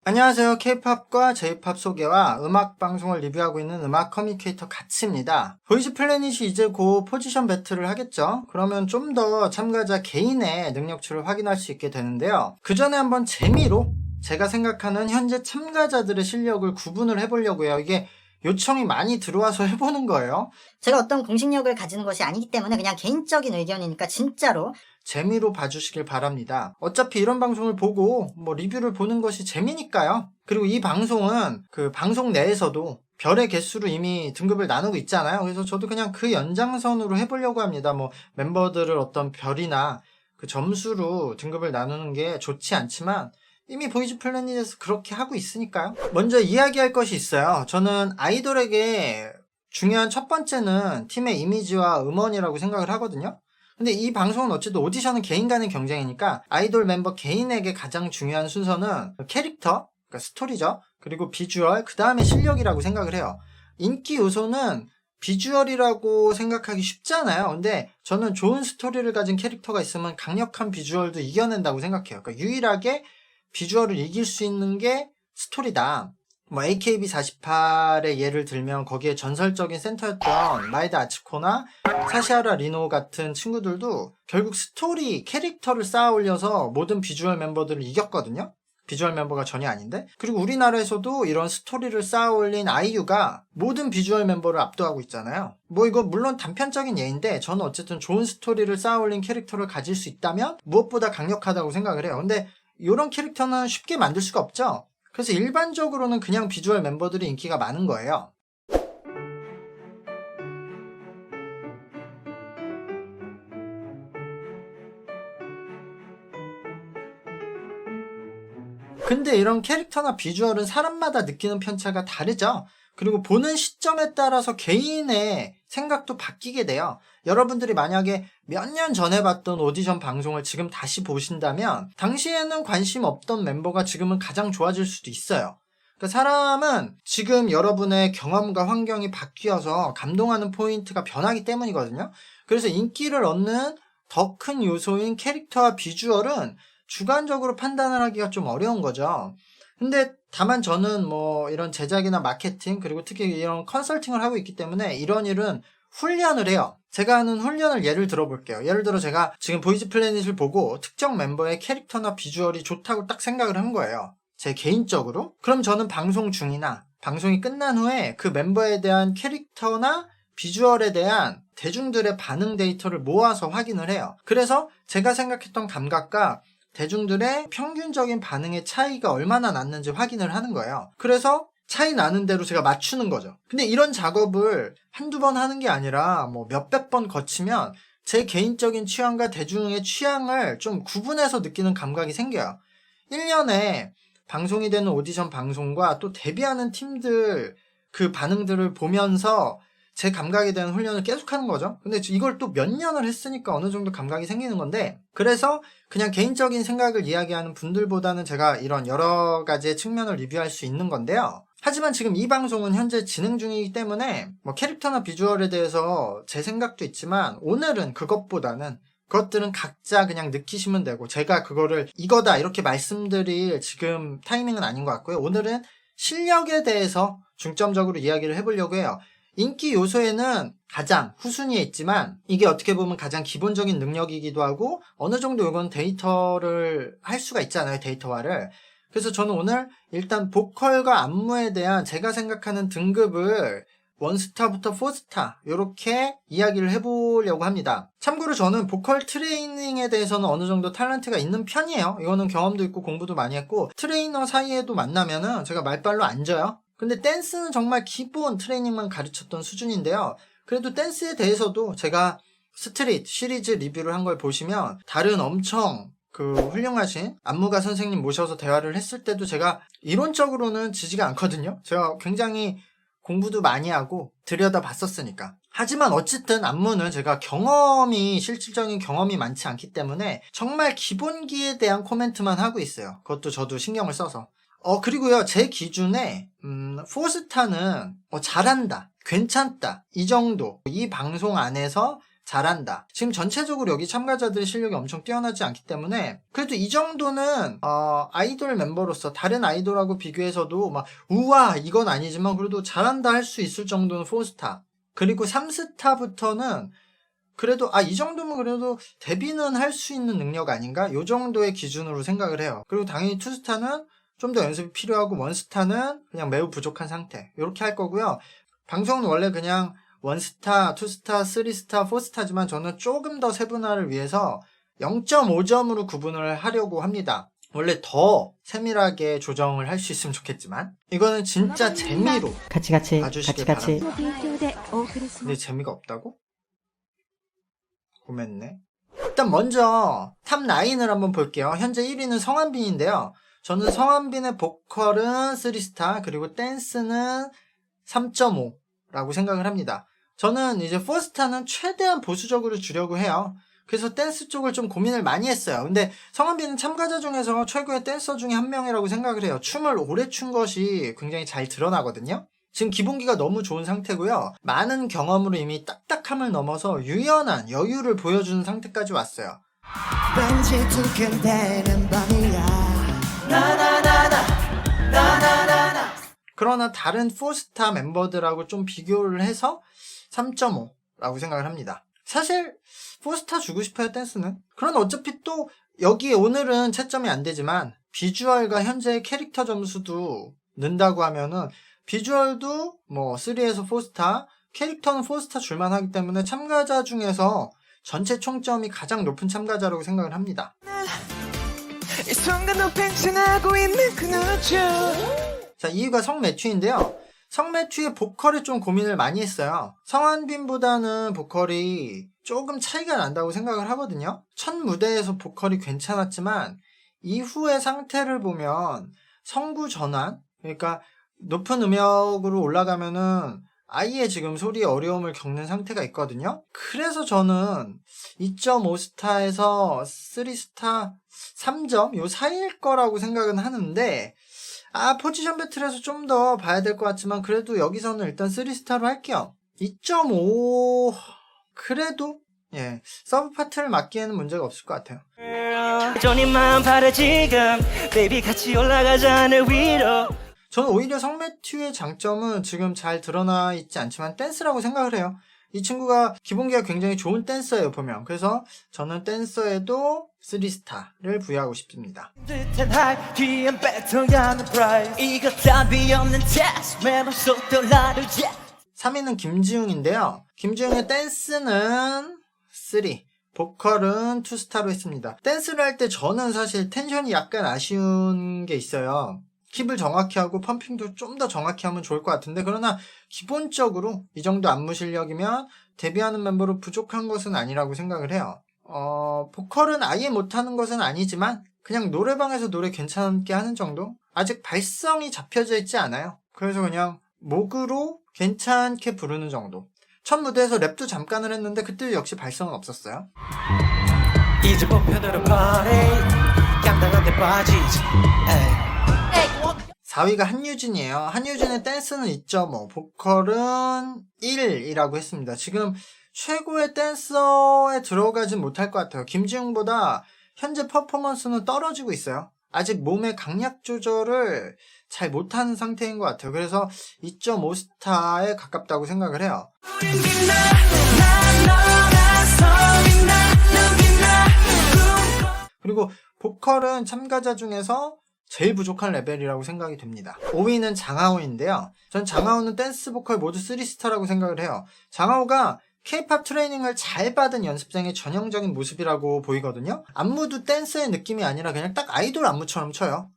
안녕하세요. K-팝과 J-팝 소개와 음악 방송을 리뷰하고 있는 음악 커뮤니케이터 가치입니다. 보이즈 플래닛이 이제 곧 포지션 배틀을 하겠죠? 그러면 좀 더 참가자 개인의 능력치를 확인할 수 있게 되는데요. 그 전에 한번 재미로 제가 생각하는 현재 참가자들의 실력을 구분을 해보려고요. 이게 요청이 많이 들어와서 해보는 거예요. 제가 어떤 공식력을 가지는 것이 아니기 때문에 그냥 개인적인 의견이니까 진짜로 재미로 봐주시길 바랍니다. 어차피 이런 방송을 보고 리뷰를 보는 것이 재미니까요. 그리고 이 방송은 그 방송 내에서도 별의 개수로 이미 등급을 나누고 있잖아요. 그래서 저도 그냥 그 연장선으로 해보려고 합니다. 멤버들을 어떤 별이나 그 점수로 등급을 나누는 게 좋지 않지만 이미 보이즈 플래닛에서 그렇게 하고 있으니까요. 먼저 이야기할 것이 있어요. 저는 아이돌에게 중요한 첫 번째는 팀의 이미지와 음원이라고 생각을 하거든요. 근데 이 방송은 어쨌든 오디션은 개인 간의 경쟁이니까 아이돌 멤버 개인에게 가장 중요한 순서는 캐릭터, 그러니까 스토리죠. 그리고 비주얼, 그 다음에 실력이라고 생각을 해요. 인기 요소는 비주얼이라고 생각하기 쉽잖아요. 근데 저는 좋은 스토리를 가진 캐릭터가 있으면 강력한 비주얼도 이겨낸다고 생각해요. 그러니까 유일하게 비주얼을 이길 수 있는 게 스토리다. AKB48의 예를 들면 거기에 전설적인 센터였던 마에다 아츠코나 사시하라 리노 같은 친구들도 결국 스토리, 캐릭터를 쌓아 올려서 모든 비주얼 멤버들을 이겼거든요. 비주얼 멤버가 전혀 아닌데. 그리고 우리나라에서도 이런 스토리를 쌓아 올린 아이유가 모든 비주얼 멤버를 압도하고 있잖아요. 이거 물론 단편적인 예인데 저는 어쨌든 좋은 스토리를 쌓아 올린 캐릭터를 가질 수 있다면 무엇보다 강력하다고 생각을 해요. 근데 이런 캐릭터는 쉽게 만들 수가 없죠. 그래서 일반적으로는 그냥 비주얼 멤버들이 인기가 많은 거예요. 근데 이런 캐릭터나 비주얼은 사람마다 느끼는 편차가 다르죠. 그리고 보는 시점에 따라서 개인의 생각도 바뀌게 돼요. 여러분들이 만약에 몇 년 전에 봤던 오디션 방송을 지금 다시 보신다면 당시에는 관심 없던 멤버가 지금은 가장 좋아질 수도 있어요. 그러니까 사람은 지금 여러분의 경험과 환경이 바뀌어서 감동하는 포인트가 변하기 때문이거든요. 그래서 인기를 얻는 더 큰 요소인 캐릭터와 비주얼은 주관적으로 판단을 하기가 좀 어려운 거죠. 근데 다만 저는 이런 제작이나 마케팅 그리고 특히 이런 컨설팅을 하고 있기 때문에 이런 일은 훈련을 해요. 제가 하는 훈련을 예를 들어볼게요. 예를 들어 제가 지금 보이즈 플래닛을 보고 특정 멤버의 캐릭터나 비주얼이 좋다고 딱 생각을 한 거예요. 제 개인적으로. 그럼 저는 방송 중이나 방송이 끝난 후에 그 멤버에 대한 캐릭터나 비주얼에 대한 대중들의 반응 데이터를 모아서 확인을 해요. 그래서 제가 생각했던 감각과 대중들의 평균적인 반응의 차이가 얼마나 났는지 확인을 하는 거예요. 그래서 차이 나는 대로 제가 맞추는 거죠. 근데 이런 작업을 한두 번 하는 게 아니라 몇백 번 거치면 제 개인적인 취향과 대중의 취향을 좀 구분해서 느끼는 감각이 생겨요. 1년에 방송이 되는 오디션 방송과 또 데뷔하는 팀들 그 반응들을 보면서 제 감각에 대한 훈련을 계속하는 거죠. 근데 이걸 또 몇 년을 했으니까 어느 정도 감각이 생기는 건데, 그래서 그냥 개인적인 생각을 이야기하는 분들보다는 제가 이런 여러 가지의 측면을 리뷰할 수 있는 건데요. 하지만 지금 이 방송은 현재 진행 중이기 때문에 캐릭터나 비주얼에 대해서 제 생각도 있지만 오늘은 그것들은 각자 그냥 느끼시면 되고 제가 그거를 이거다 이렇게 말씀드릴 지금 타이밍은 아닌 것 같고요. 오늘은 실력에 대해서 중점적으로 이야기를 해보려고 해요. 인기 요소에는 가장 후순위에 있지만 이게 어떻게 보면 가장 기본적인 능력이기도 하고 어느 정도 이건 데이터를 할 수가 있잖아요. 데이터화를. 그래서 저는 오늘 일단 보컬과 안무에 대한 제가 생각하는 등급을 1스타부터 4스타 이렇게 이야기를 해보려고 합니다. 참고로 저는 보컬 트레이닝에 대해서는 어느 정도 탤런트가 있는 편이에요. 이거는 경험도 있고 공부도 많이 했고 트레이너 사이에도 만나면은 제가 말빨로 앉아요. 근데 댄스는 정말 기본 트레이닝만 가르쳤던 수준인데요. 그래도 댄스에 대해서도 제가 스트릿 시리즈 리뷰를 한 걸 보시면 다른 엄청 훌륭하신 안무가 선생님 모셔서 대화를 했을 때도 제가 이론적으로는 지지가 않거든요. 제가 굉장히 공부도 많이 하고 들여다봤었으니까. 하지만 어쨌든 안무는 제가 실질적인 경험이 많지 않기 때문에 정말 기본기에 대한 코멘트만 하고 있어요. 그것도 저도 신경을 써서. 그리고요, 제 기준에, 4스타는, 잘한다, 괜찮다, 이 정도. 이 방송 안에서 잘한다. 지금 전체적으로 여기 참가자들의 실력이 엄청 뛰어나지 않기 때문에 그래도 이 정도는 아이돌 멤버로서 다른 아이돌하고 비교해서도 막 우와 이건 아니지만 그래도 잘한다 할 수 있을 정도는 4스타. 그리고 3스타부터는 그래도 이 정도면 그래도 데뷔는 할 수 있는 능력 아닌가? 요 정도의 기준으로 생각을 해요. 그리고 당연히 2스타는 좀 더 연습이 필요하고 1스타는 그냥 매우 부족한 상태. 이렇게 할 거고요. 방송은 원래 그냥 1스타, 2스타, 3스타, 4스타지만 저는 조금 더 세분화를 위해서 0.5점으로 구분을 하려고 합니다. 원래 더 세밀하게 조정을 할 수 있으면 좋겠지만 이거는 진짜 재미로 봐주시길 바랍니다. 근데 재미가 없다고? 고맙네. 일단 먼저 탑 9을 한번 볼게요. 현재 1위는 성한빈인데요. 저는 성한빈의 보컬은 3스타 그리고 댄스는 3.5라고 생각을 합니다. 저는 이제 4스타는 최대한 보수적으로 주려고 해요. 그래서 댄스 쪽을 좀 고민을 많이 했어요. 근데 성한빈은 참가자 중에서 최고의 댄서 중에 한 명이라고 생각을 해요. 춤을 오래 춘 것이 굉장히 잘 드러나거든요. 지금 기본기가 너무 좋은 상태고요. 많은 경험으로 이미 딱딱함을 넘어서 유연한 여유를 보여주는 상태까지 왔어요. 왠지 두근대는 밤이야. 그러나 다른 4스타 멤버들하고 좀 비교를 해서 3.5라고 생각을 합니다. 사실 4스타 주고 싶어요, 댄스는. 그러나 어차피 또 여기에 오늘은 채점이 안 되지만 비주얼과 현재의 캐릭터 점수도 는다고 하면은 비주얼도 뭐 3에서 4스타, 캐릭터는 4스타 줄만 하기 때문에 참가자 중에서 전체 총점이 가장 높은 참가자라고 생각을 합니다. 이 순간도 팽창하고 있는 그 누추. 자, 2위가 성매튜인데요. 성매튜의 보컬에 좀 고민을 많이 했어요. 성한빈보다는 보컬이 조금 차이가 난다고 생각을 하거든요. 첫 무대에서 보컬이 괜찮았지만 이후의 상태를 보면 성구 전환, 그러니까 높은 음역으로 올라가면은 아예 지금 소리에 어려움을 겪는 상태가 있거든요. 그래서 저는 2.5스타에서 3스타 3점 요 사이일 거라고 생각은 하는데 포지션 배틀에서 좀 더 봐야 될 것 같지만 그래도 여기서는 일단 3스타로 할게요. 2.5 그래도 서브 파트를 맡기에는 문제가 없을 것 같아요. 저는 오히려 성매튜의 장점은 지금 잘 드러나 있지 않지만 댄스라고 생각을 해요. 이 친구가 기본기가 굉장히 좋은 댄서예요, 보면. 그래서 저는 댄서에도 3스타를 부여하고 싶습니다. 3위는 김지웅인데요. 김지웅의 댄스는 3, 보컬은 2스타로 했습니다. 댄스를 할 때 저는 사실 텐션이 약간 아쉬운 게 있어요. 킵을 정확히 하고 펌핑도 좀 더 정확히 하면 좋을 것 같은데 그러나 기본적으로 이 정도 안무 실력이면 데뷔하는 멤버로 부족한 것은 아니라고 생각을 해요. 보컬은 아예 못하는 것은 아니지만 그냥 노래방에서 노래 괜찮게 하는 정도? 아직 발성이 잡혀져 있지 않아요. 그래서 그냥 목으로 괜찮게 부르는 정도. 첫 무대에서 랩도 잠깐을 했는데 그때 역시 발성은 없었어요. 이제 보편으로 파리 깜당한데 빠지지 4위가 한유진이에요. 한유진의 댄스는 2.5, 보컬은 1이라고 했습니다. 지금 최고의 댄서에 들어가진 못할 것 같아요. 김지웅보다 현재 퍼포먼스는 떨어지고 있어요. 아직 몸의 강약 조절을 잘 못하는 상태인 것 같아요. 그래서 2.5스타에 가깝다고 생각을 해요. 그리고 보컬은 참가자 중에서 제일 부족한 레벨이라고 생각이 됩니다. 5위는 장하오인데요. 전 장하오는 댄스 보컬 모두 3스타라고 생각을 해요. 장하오가 K-POP 트레이닝을 잘 받은 연습생의 전형적인 모습이라고 보이거든요. 안무도 댄스의 느낌이 아니라 그냥 딱 아이돌 안무처럼 춰요.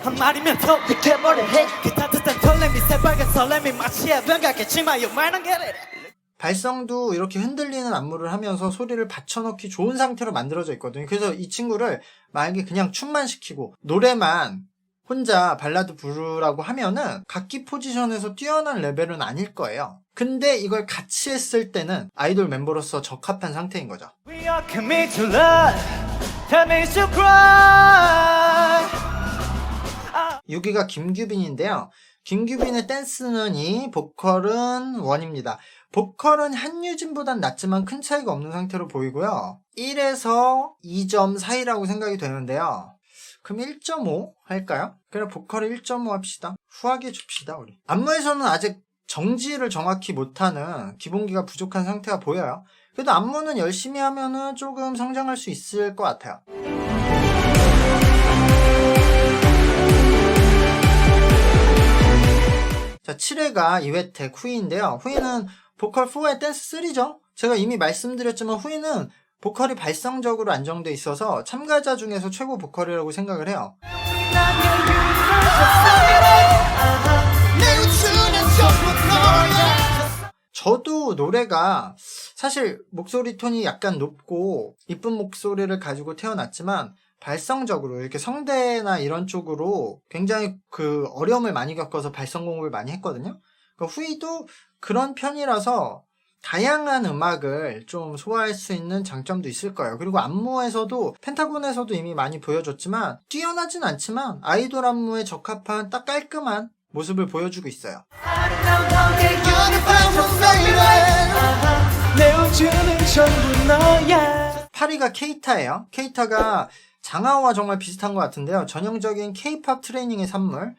한 말이면 더 이렇게버려 그 따뜻한 설렘이 새빨간 설렘이 마치 해변가겠지만 요만한 게래. 발성도 이렇게 흔들리는 안무를 하면서 소리를 받쳐넣기 좋은 상태로 만들어져 있거든요. 그래서 이 친구를 만약에 그냥 춤만 시키고 노래만 혼자 발라드 부르라고 하면은 각기 포지션에서 뛰어난 레벨은 아닐 거예요. 근데 이걸 같이 했을 때는 아이돌 멤버로서 적합한 상태인 거죠. 6위가 김규빈인데요. 김규빈의 댄스는 2, 보컬은 1입니다. 보컬은 한유진보단 낫지만 큰 차이가 없는 상태로 보이고요. 1에서 2점 사이라고 생각이 되는데요. 그럼 1.5 할까요? 그래, 보컬을 1.5 합시다. 후하게 줍시다, 우리. 안무에서는 아직 정지를 정확히 못하는 기본기가 부족한 상태가 보여요. 그래도 안무는 열심히 하면은 조금 성장할 수 있을 것 같아요. 자, 7회가 이회택 후이인데요. 후이는 보컬 4의 댄스 3죠. 제가 이미 말씀드렸지만 후이는 보컬이 발성적으로 안정돼 있어서 참가자 중에서 최고 보컬이라고 생각을 해요. 저도 노래가 사실 목소리 톤이 약간 높고 이쁜 목소리를 가지고 태어났지만 발성적으로 이렇게 성대나 이런 쪽으로 굉장히 그 어려움을 많이 겪어서 발성 공부를 많이 했거든요. 그러니까 후이도 그런 편이라서 다양한 음악을 좀 소화할 수 있는 장점도 있을 거예요. 그리고 안무에서도 펜타곤에서도 이미 많이 보여줬지만 뛰어나진 않지만 아이돌 안무에 적합한 딱 깔끔한 모습을 보여주고 있어요. 내 우주는 전부 너야. 8위가 케이타예요. 케이타가 장하오와 정말 비슷한 것 같은데요. 전형적인 K-팝 트레이닝의 산물.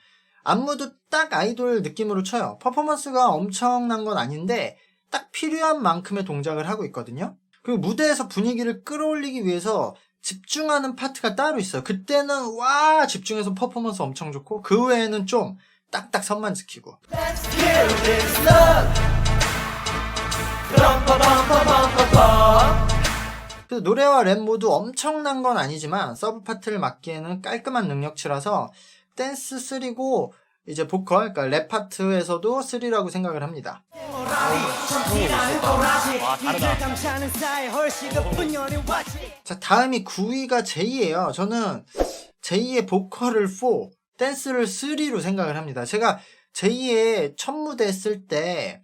안무도 딱 아이돌 느낌으로 쳐요. 퍼포먼스가 엄청난 건 아닌데 딱 필요한 만큼의 동작을 하고 있거든요. 그리고 무대에서 분위기를 끌어올리기 위해서 집중하는 파트가 따로 있어요. 그때는 와 집중해서 퍼포먼스 엄청 좋고 그 외에는 좀 딱딱 선만 지키고. 그래서 노래와 랩 모두 엄청난 건 아니지만 서브 파트를 맡기에는 깔끔한 능력치라서 댄스 3고 이제 보컬, 그러니까 랩 파트에서도 3라고 생각을 합니다. 자, 다음이 9위가 제이예요. 저는 제이의 보컬을 4, 댄스를 3로 생각을 합니다. 제가 제이의 첫 무대 했을 때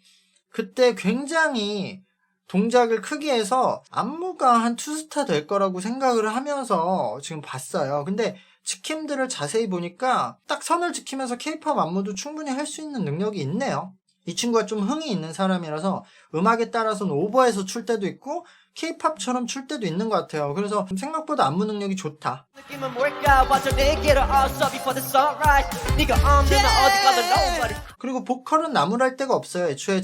그때 굉장히 동작을 크게 해서 안무가 한 2스타 될 거라고 생각을 하면서 지금 봤어요. 근데 지킴들을 자세히 보니까 딱 선을 지키면서 K-팝 안무도 충분히 할 수 있는 능력이 있네요. 이 친구가 좀 흥이 있는 사람이라서 음악에 따라서는 오버해서 출 때도 있고 K-팝처럼 출 때도 있는 것 같아요. 그래서 생각보다 안무 능력이 좋다. 그리고 보컬은 나무랄 데가 없어요. 애초에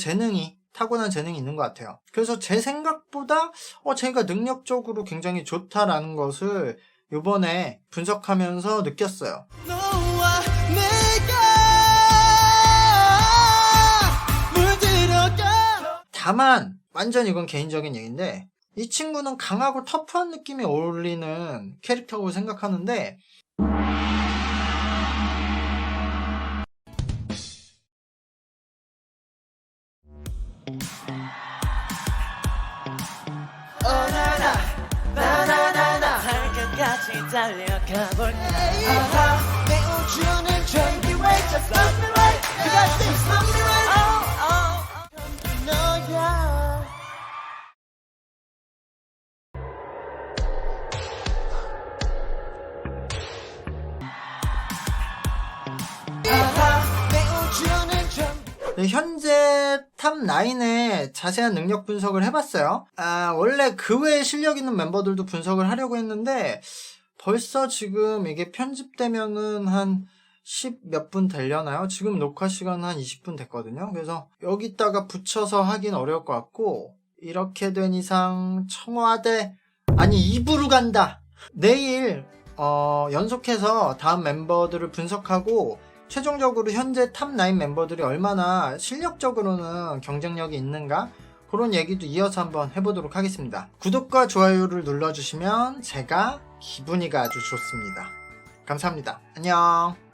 타고난 재능이 있는 것 같아요. 그래서 제 생각보다 제가 능력적으로 굉장히 좋다라는 것을 이번에 분석하면서 느꼈어요. 다만 완전 이건 개인적인 얘기인데 이 친구는 강하고 터프한 느낌이 어울리는 캐릭터라고 생각하는데 현재 탑9의 자세한 능력 분석을 해봤어요. 원래 그 외에 실력 있는 멤버들도 분석을 하려고 했는데 벌써 지금 이게 편집되면은 한 10 몇 분 되려나요? 지금 녹화 시간은 한 20분 됐거든요. 그래서 여기다가 붙여서 하긴 어려울 것 같고 이렇게 된 이상 청와대 입으로 간다. 내일 연속해서 다음 멤버들을 분석하고 최종적으로 현재 탑9 멤버들이 얼마나 실력적으로는 경쟁력이 있는가 그런 얘기도 이어서 한번 해보도록 하겠습니다. 구독과 좋아요를 눌러주시면 제가 기분이가 아주 좋습니다. 감사합니다. 안녕.